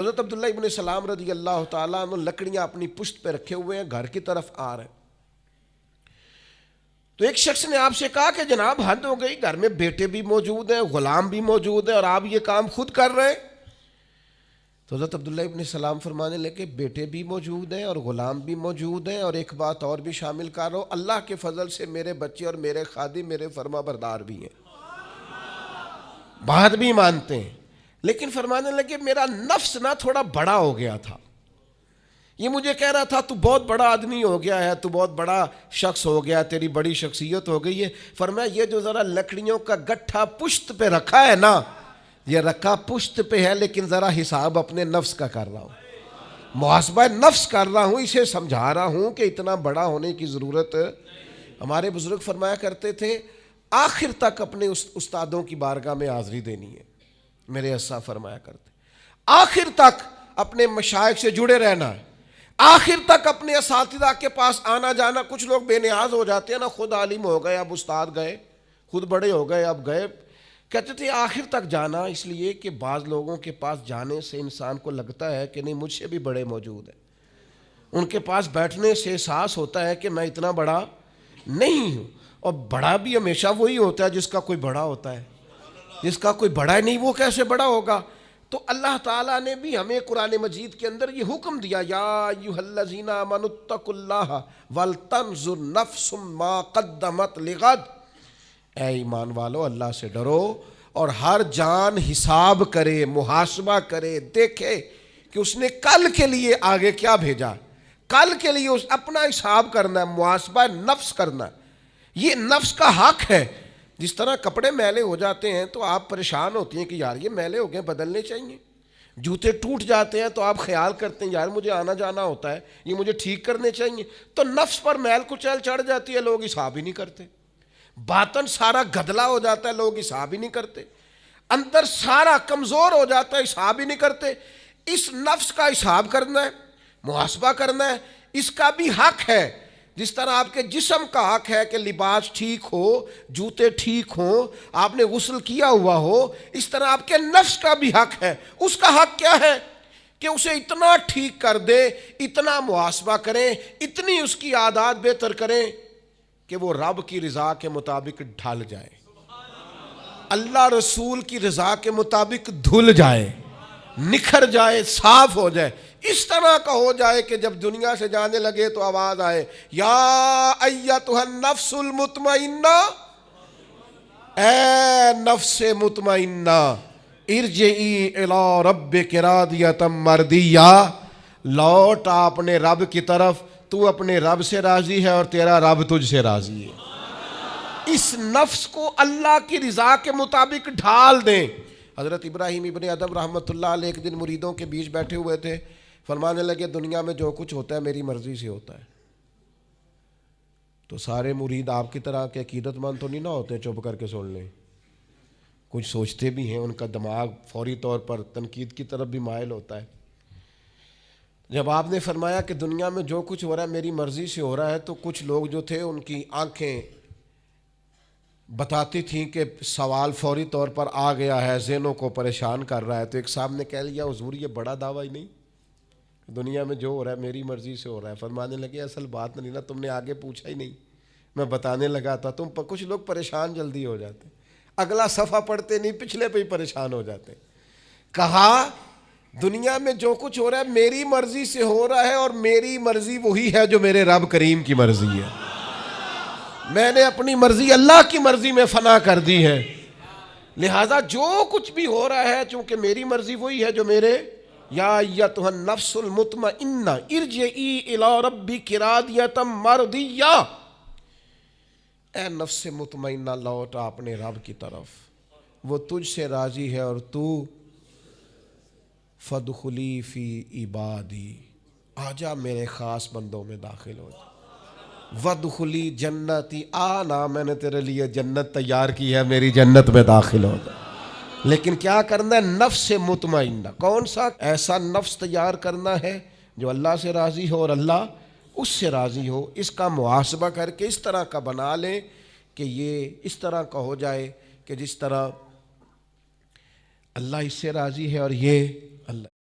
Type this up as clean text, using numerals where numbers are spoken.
حضرت عبداللہ ابن سلام رضی اللہ تعالیٰ عنہ لکڑیاں اپنی پشت پہ رکھے ہوئے ہیں، گھر کی طرف آ رہے ہیں، تو ایک شخص نے آپ سے کہا کہ جناب حد ہو گئی، گھر میں بیٹے بھی موجود ہیں، غلام بھی موجود ہیں، اور آپ یہ کام خود کر رہے ہیں۔ تو حضرت عبداللہ ابن سلام فرمانے لگے بیٹے بھی موجود ہیں اور غلام بھی موجود ہیں، اور ایک بات اور بھی شامل کر رہا ہوں، اللہ کے فضل سے میرے بچے اور میرے خادم میرے فرما بردار بھی ہیں، بات بھی مانتے ہیں، لیکن فرمانے لگے میرا نفس نہ تھوڑا بڑا ہو گیا تھا، یہ مجھے کہہ رہا تھا تو بہت بڑا آدمی ہو گیا ہے، تو بہت بڑا شخص ہو گیا، تیری بڑی شخصیت ہو گئی ہے۔ فرمایا یہ جو ذرا لکڑیوں کا گٹھا پشت پہ رکھا ہے نا، یہ رکھا پشت پہ ہے، لیکن ذرا حساب اپنے نفس کا کر رہا ہوں، محاسبہ نفس کر رہا ہوں، اسے سمجھا رہا ہوں کہ اتنا بڑا ہونے کی ضرورت۔ ہمارے بزرگ فرمایا کرتے تھے آخر تک اپنے استادوں کی بارگاہ میں حاضری دینی ہے، میرے اسا فرمایا کرتے آخر تک اپنے مشائخ سے جڑے رہنا ہے، آخر تک اپنے اساتذہ کے پاس آنا جانا۔ کچھ لوگ بے نیاز ہو جاتے ہیں نا، خود عالم ہو گئے اب استاد گئے، خود بڑے ہو گئے اب گئے، کہتے تھے آخر تک جانا، اس لیے کہ بعض لوگوں کے پاس جانے سے انسان کو لگتا ہے کہ نہیں مجھ سے بھی بڑے موجود ہیں، ان کے پاس بیٹھنے سے احساس ہوتا ہے کہ میں اتنا بڑا نہیں ہوں، اور بڑا بھی ہمیشہ وہی ہوتا ہے جس کا کوئی بڑا ہوتا ہے، جس کا کوئی بڑا نہیں وہ کیسے بڑا ہوگا۔ تو اللہ تعالیٰ نے بھی ہمیں قرآن مجید کے اندر یہ حکم دیا، یا ایھا الذین آمنوا اتقوا اللہ ولتنظر نفس ما قدمت لغد، اے ایمان والو اللہ سے ڈرو اور ہر جان حساب کرے، محاسبہ کرے، دیکھے کہ اس نے کل کے لیے آگے کیا بھیجا، کل کے لیے اس اپنا حساب کرنا ہے، محاسبہ نفس کرنا ہے، یہ نفس کا حق ہے۔ جس طرح کپڑے میلے ہو جاتے ہیں تو آپ پریشان ہوتی ہیں کہ یار یہ میلے ہو گئے بدلنے چاہیے، جوتے ٹوٹ جاتے ہیں تو آپ خیال کرتے ہیں یار مجھے آنا جانا ہوتا ہے، یہ مجھے ٹھیک کرنے چاہیے، تو نفس پر میل کچیل چڑھ جاتی ہے، لوگ حساب ہی نہیں کرتے، باطن سارا گدلا ہو جاتا ہے، لوگ حساب ہی نہیں کرتے، اندر سارا کمزور ہو جاتا ہے، حساب ہی نہیں کرتے۔ اس نفس کا حساب کرنا ہے، محاسبہ کرنا ہے، اس کا بھی حق ہے۔ جس طرح آپ کے جسم کا حق ہے کہ لباس ٹھیک ہو، جوتے ٹھیک ہوں، آپ نے غسل کیا ہوا ہو، اس طرح آپ کے نفس کا بھی حق ہے۔ اس کا حق کیا ہے کہ اسے اتنا ٹھیک کر دے، اتنا محاسبہ کریں، اتنی اس کی عادات بہتر کریں کہ وہ رب کی رضا کے مطابق ڈھل جائے، اللہ رسول کی رضا کے مطابق دھل جائے، نکھر جائے، صاف ہو جائے، اس طرح کا ہو جائے کہ جب دنیا سے جانے لگے تو آواز آئے یا ایتھا النفس المطمئنہ، اے نفس مطمئنہ ارجعی الی ربک راضیۃ مرضیہ، لوٹ اپنے رب کی طرف، تو اپنے رب سے راضی ہے اور تیرا رب تجھ سے راضی ہے۔ اس نفس کو اللہ کی رضا کے مطابق ڈھال دیں۔ حضرت ابراہیم ابن ادم رحمۃ اللہ علیہ ایک دن مریدوں کے بیچ بیٹھے ہوئے تھے، فرمانے لگے دنیا میں جو کچھ ہوتا ہے میری مرضی سے ہوتا ہے۔ تو سارے مرید آپ کی طرح کے عقیدت مند تو نہیں نہ ہوتے چپ کر کے سن لیں، کچھ سوچتے بھی ہیں، ان کا دماغ فوری طور پر تنقید کی طرف بھی مائل ہوتا ہے۔ جب آپ نے فرمایا کہ دنیا میں جو کچھ ہو رہا ہے میری مرضی سے ہو رہا ہے، تو کچھ لوگ جو تھے ان کی آنکھیں بتاتی تھیں کہ سوال فوری طور پر آ گیا ہے، ذہنوں کو پریشان کر رہا ہے۔ تو ایک صاحب نے کہہ لیا حضور یہ بڑا دعویٰ ہی نہیں، دنیا میں جو ہو رہا ہے میری مرضی سے ہو رہا ہے۔ فرمانے لگے اصل بات نہیں نا، تم نے آگے پوچھا ہی نہیں، میں بتانے لگا تھا، تم کچھ لوگ پریشان جلدی ہو جاتے، اگلا صفحہ پڑھتے نہیں پچھلے پہ ہی پریشان ہو جاتے۔ کہا دنیا میں جو کچھ ہو رہا ہے میری مرضی سے ہو رہا ہے، اور میری مرضی وہی ہے جو میرے رب کریم کی مرضی ہے، میں نے اپنی مرضی اللہ کی مرضی میں فنا کر دی ہے، لہذا جو کچھ بھی ہو رہا ہے چونکہ میری مرضی وہی ہے جو میرے یا ایتھا النفس المطمئنہ ارجعی الی ربک راضیۃ مرضیہ، اے نفس مطمئنہ لوٹ اپنے رب کی طرف، وہ تجھ سے راضی ہے، اور تو فادخلی فی عبادی، آجا میرے خاص بندوں میں داخل ہو جا، وادخلی جنتی، آنا میں نے تیرے لیے جنت تیار کی ہے، میری جنت میں داخل ہو جا۔ لیکن کیا کرنا ہے؟ نفس مطمئنہ، کون سا؟ ایسا نفس تیار کرنا ہے جو اللہ سے راضی ہو اور اللہ اس سے راضی ہو، اس کا محاسبہ کر کے اس طرح کا بنا لیں کہ یہ اس طرح کا ہو جائے کہ جس طرح اللہ اس سے راضی ہے اور یہ اللہ